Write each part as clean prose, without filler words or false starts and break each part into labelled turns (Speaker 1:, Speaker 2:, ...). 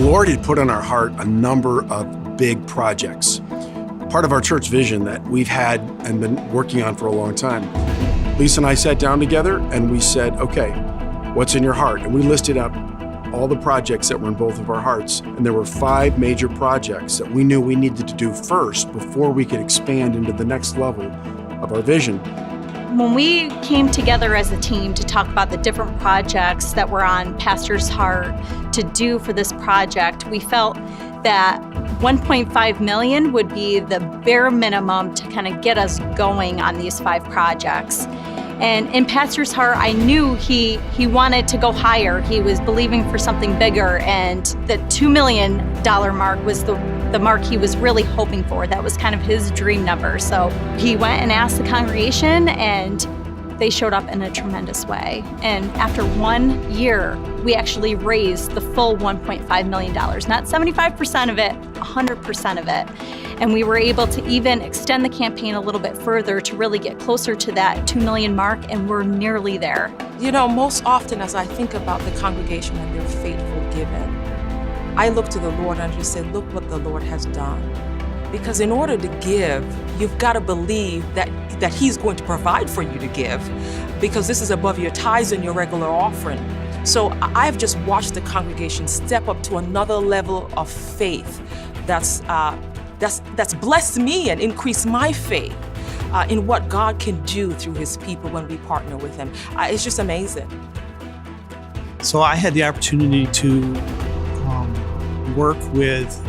Speaker 1: Lord had put on our heart a number of big projects. Part of our church vision that we've had and been working on for a long time. Lisa and I sat down together and we said, okay, what's in your heart? And we listed out all the projects that were in both of our hearts. And there were 5 major projects that we knew we needed to do first before we could expand into the next level of our vision.
Speaker 2: When we came together as a team to talk about the different projects that were on Pastor's heart to do for this project, we felt that 1.5 million would be the bare minimum to kind of get us going on these 5 projects. And in Pastor's heart, I knew he wanted to go higher. He was believing for something bigger, and the $2 million mark was the mark he was really hoping for. That was kind of his dream number. So he went and asked the congregation, and they showed up in a tremendous way. And after 1 year, we actually raised the full $1.5 million, not 75% of it, 100% of it. And we were able to even extend the campaign a little bit further to really get closer to that 2 million mark, and we're nearly there.
Speaker 3: You know, most often as I think about the congregation and their faithful giving, I look to the Lord and just say, look what the Lord has done. Because in order to give, you've got to believe that He's going to provide for you to give, because this is above your tithes and your regular offering. So I've just watched the congregation step up to another level of faith that's blessed me and increased my faith in what God can do through His people when we partner with Him. It's just amazing.
Speaker 4: So I had the opportunity to work with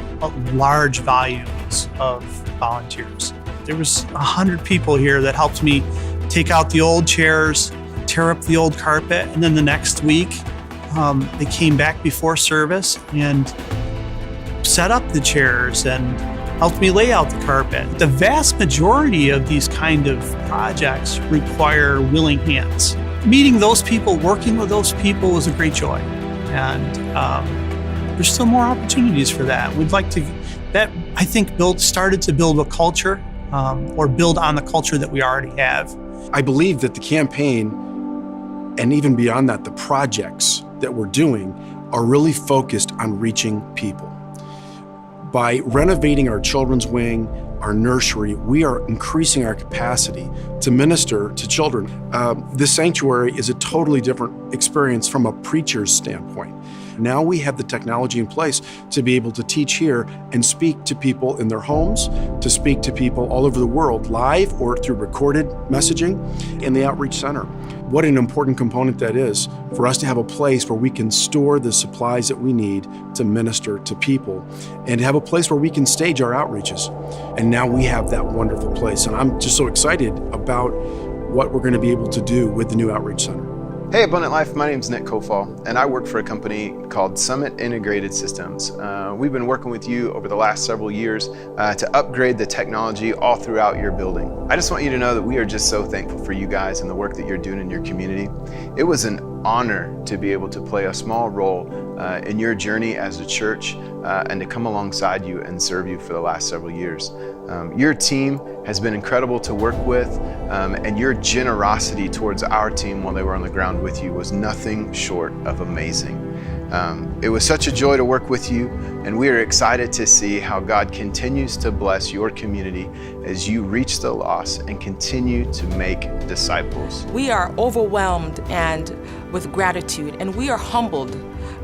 Speaker 4: large volumes of volunteers. There was 100 people here that helped me take out the old chairs, tear up the old carpet, and then the next week they came back before service and set up the chairs and helped me lay out the carpet. The vast majority of these kind of projects require willing hands. Meeting those people, working with those people was a great joy. And there's still more opportunities for that. We'd like to, that I think started to build a culture or build on the culture that we already have.
Speaker 1: I believe that the campaign, and even beyond that, the projects that we're doing are really focused on reaching people. By renovating our children's wing, our nursery, we are increasing our capacity to minister to children. This sanctuary is a totally different experience from a preacher's standpoint. Now we have the technology in place to be able to teach here and speak to people in their homes, to speak to people all over the world, live or through recorded messaging in the Outreach Center. What an important component that is for us to have a place where we can store the supplies that we need to minister to people and have a place where we can stage our outreaches. And now we have that wonderful place. And I'm just so excited about what we're going to be able to do with the new Outreach Center.
Speaker 5: Hey Abundant Life, my name's Nick Kofal, and I work for a company called Summit Integrated Systems. We've been working with you over the last several years to upgrade the technology all throughout your building. I just want you to know that we are just so thankful for you guys and the work that you're doing in your community. It was an honor to be able to play a small role in your journey as a church and to come alongside you and serve you for the last several years. Your team has been incredible to work with, and your generosity towards our team while they were on the ground with you was nothing short of amazing. It was such a joy to work with you, and we are excited to see how God continues to bless your community as you reach the lost and continue to make disciples.
Speaker 3: We are overwhelmed and with gratitude, and we are humbled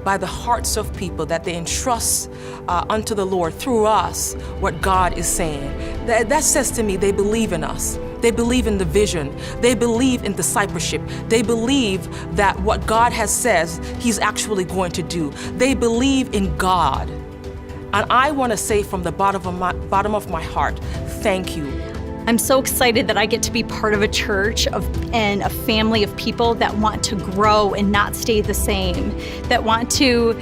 Speaker 3: by the hearts of people that they entrust unto the Lord through us what God is saying. That says to me they believe in us. They believe in the vision. They believe in discipleship. They believe that what God has says He's actually going to do. They believe in God. And I want to say from the bottom of my heart, thank you.
Speaker 2: I'm so excited that I get to be part of a church and a family of people that want to grow and not stay the same, that want to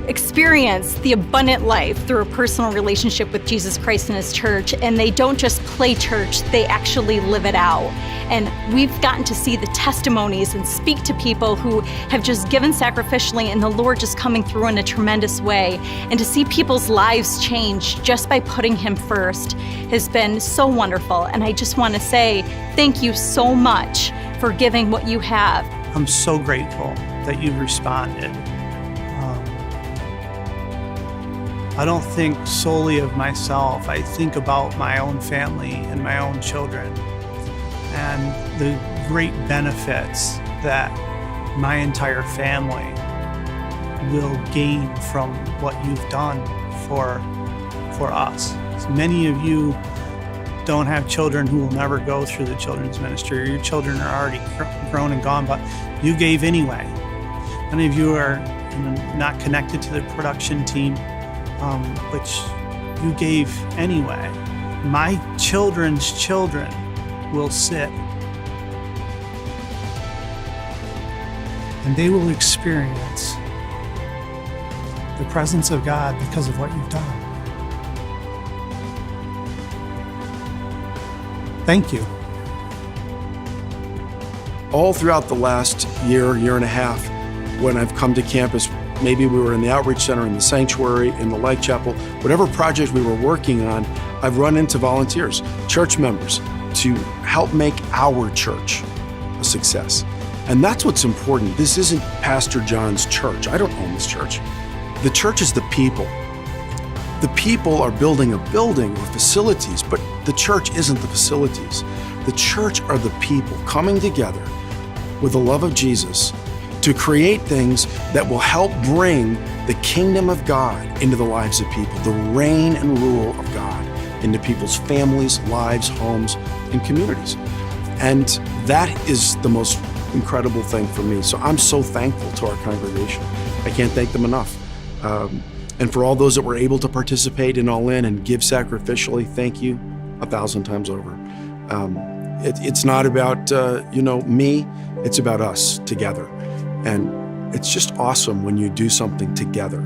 Speaker 2: experience the abundant life through a personal relationship with Jesus Christ and His church. And they don't just play church, they actually live it out. And we've gotten to see the testimonies and speak to people who have just given sacrificially and the Lord just coming through in a tremendous way. And to see people's lives change just by putting Him first has been so wonderful. And I just want to say thank you so much for giving what you have.
Speaker 4: I'm so grateful that you've responded. I don't think solely of myself. I think about my own family and my own children and the great benefits that my entire family will gain from what you've done for us. So many of you don't have children who will never go through the children's ministry, or your children are already grown and gone, but you gave anyway. Many of you are not connected to the production team, which you gave anyway. My children's children will sit and they will experience the presence of God because of what you've done. Thank you.
Speaker 1: All throughout the last year and a half, when I've come to campus, maybe we were in the outreach center, in the sanctuary, in the Light Chapel, whatever project we were working on, I've run into volunteers, church members, to help make our church a success. And that's what's important. This isn't Pastor John's church. I don't own this church. The church is the people. The people are building a building or facilities, but the church isn't the facilities. The church are the people coming together with the love of Jesus to create things that will help bring the kingdom of God into the lives of people, the reign and rule of God into people's families, lives, homes, and communities. And that is the most incredible thing for me. So I'm so thankful to our congregation. I can't thank them enough. And for all those that were able to participate in All In and give sacrificially, thank you 1,000 times over. It's not about me, it's about us together. And it's just awesome when you do something together.